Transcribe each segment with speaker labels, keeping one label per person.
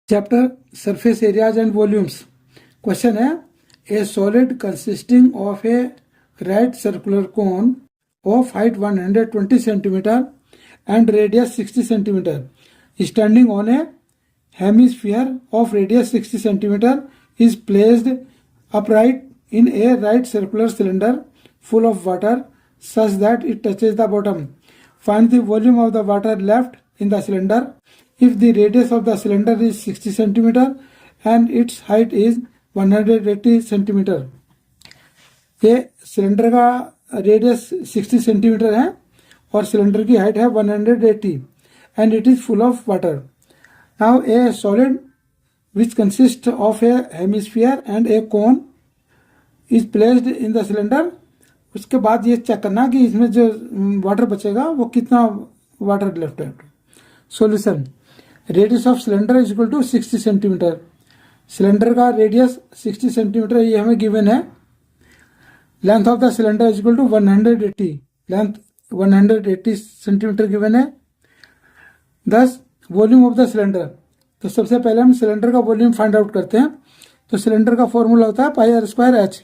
Speaker 1: Chapter surface areas and volumes. Question है, a solid consisting of a right circular cone of height 120 centimetre and radius 60 centimetre standing on a hemisphere of radius 60 centimeter is placed upright in a right circular cylinder full of water such that it touches the bottom. Find the volume of the water left in the cylinder if the radius of the cylinder is 60 centimeter and its height is 180 centimeter. ये cylinder का radius 60 centimetre है और cylinder की height है 180 and it is full of water. Now a solid which consists of a hemisphere and a cone is placed in the cylinder. उसके बाद ये check करना कि इसमें जो वाटर बचेगा वो कितना वाटर लेफ्ट है. Solution, radius of cylinder is equal to 60 centimetre. Cylinder का रेडियस 60 सेंटीमीटर ये हमें गिवन है. Length of the cylinder is equal to 180, length 180 centimetre given है. 10 वॉल्यूम ऑफ द सिलेंडर. तो सबसे पहले हम सिलेंडर का वॉल्यूम फाइंड आउट करते हैं. तो सिलेंडर का फॉर्मूला होता है पाई आर स्क्वायर एच.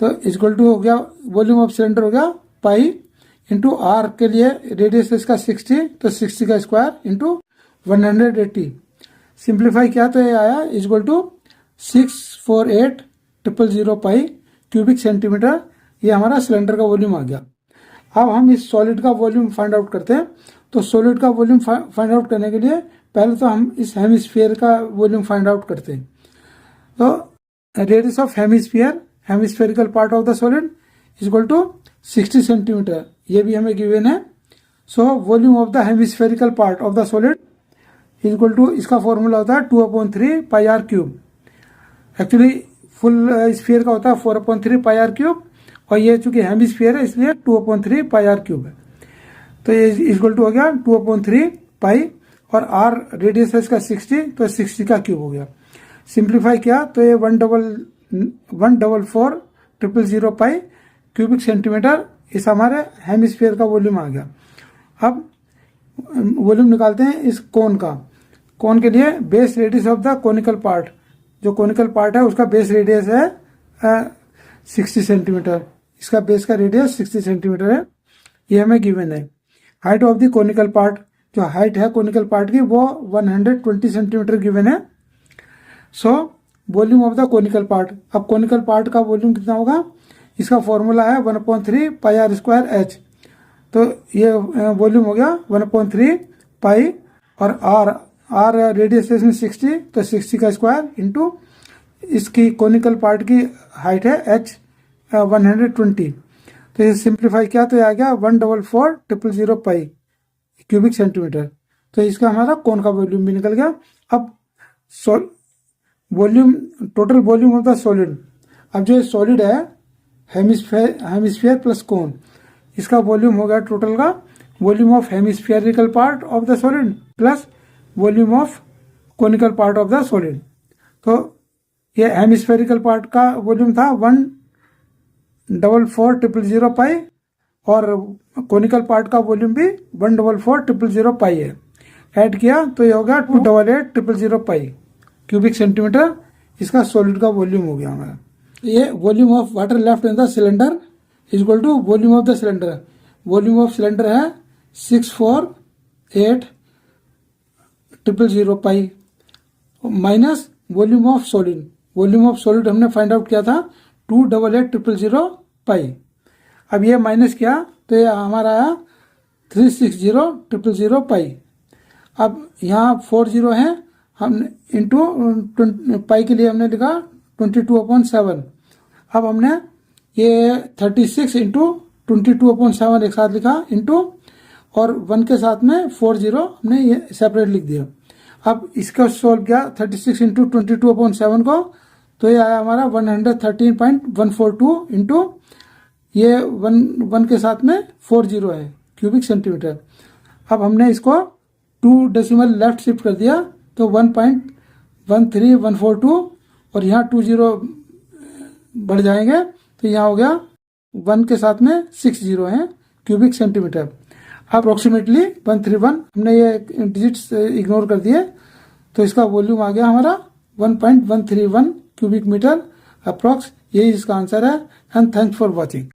Speaker 1: तो इक्वल टू हो गया वॉल्यूम ऑफ सिलेंडर हो गया पाई इंटू आर के लिए रेडियस इसका 60, तो 60 का स्क्वायर इंटू 180. सिंप्लीफाई किया तो ये आया equal to 648,000 pi cubic centimetre. ये हमारा सिलेंडर का वॉल्यूम आ गया. अब हम इस सॉलिड का वॉल्यूम फाइंड आउट करते हैं. तो सॉलिड का वॉल्यूम फाइंड आउट करने के लिए पहले तो हम इस हेमिस्फीयर का वॉल्यूम फाइंड आउट करते हैं. तो radius of hemisphere, hemispherical part of the solid is equal to 60 centimetre. ये भी हमें गिवन है. So volume of the hemispherical part of the solid is equal to, इसका फॉर्मूला होता है 2/3 pi r cube. Actually full sphere का होता है 4/3 पाई आर क्यूब और ये चूंकि हेमिस्फीयर है इसलिए 2/3 पाई आर क्यूब है. तो ये इक्वल टू हो गया 2/3 पाई और आर रेडियस है इसका 60, तो 60 का क्यूब हो गया. सिंप्लीफाई किया तो ये 144,000 पाई क्यूबिक सेंटीमीटर इस हमारे हेमिस्फीयर का वॉल्यूम आ गया. अब वॉल्यूम निकालते हैं इस कोन का. कोन के लिए base radius of the conical part, जो कोनिकल पार्ट है उसका बेस रेडियस है 60 सेंटीमीटर. इसका बेस का रेडियस 60 सेंटीमीटर है. ये हमें गिवन है. Height of the conical part, जो हाइट है कोनिकल पार्ट की वो 120 सेंटीमीटर गिवन है. So volume of the conical part. अब कोनिकल पार्ट का वॉल्यूम कितना होगा, इसका फॉर्मूला है 1/3 पाई आर स्क्वायर एच. तो ये वॉल्यूम हो गया 1/3 पाई और आर रेडियस है इसमें 60, तो 60 का स्क्वायर इंटू इसकी कोनिकल पार्ट की हाइट है एच 120. तो ये सिंप्लीफाई किया तो ये आ गया 144,000 पाई क्यूबिक सेंटीमीटर. तो इसका हमारा कोन का वॉल्यूम भी निकल गया. अब volume, total volume of the solid. अब जो सॉलिड है हेमिस्फीयर प्लस कोन, इसका वॉल्यूम हो गया टोटल का volume of hemispherical part of the solid plus volume of conical part of the solid. तो ये हेमिस्फेरिकल पार्ट का वॉल्यूम था 144,000 पाई और कोनिकल पार्ट का वॉल्यूम भी 144,000 पाई है. ऐड किया तो ये हो गया 288,000 पाई क्यूबिक सेंटीमीटर. इसका सॉलिड का वॉल्यूम हो गया हमारा. ये volume of water left in the cylinder is equal to volume of the cylinder. Volume of cylinder है 648,000 pi minus volume of solid. Volume of solid हमने फाइंड आउट किया था 288,000 पाई. अब ये माइनस किया तो ये हमारा आया 360,000 पाई. अब यहाँ 40 है, हमने इंटू पाई के लिए हमने लिखा 22/7. अब हमने ये 36 इंटू 22/7 एक साथ लिखा इंटू और 1 के साथ में 40 हमने ये सेपरेट लिख दिया. अब इसका सॉल्व किया 36 इंटू 22/7 को, तो ये आया हमारा 113.142 इंटू ये 1 के साथ में 40 है क्यूबिक सेंटीमीटर. अब हमने इसको 2 डेसिमल लेफ्ट शिफ्ट कर दिया तो 1.13142 और यहाँ 20 बढ़ जाएंगे तो यहाँ हो गया 1 के साथ में 60 है क्यूबिक सेंटीमीटर. अप्रोक्सीमेटली 131. हमने ये डिजिट्स इग्नोर कर दिए तो इसका वॉल्यूम आ गया हमारा 1.131 क्यूबिक मीटर अप्रॉक्स। यही इसका आंसर है। And thanks for watching.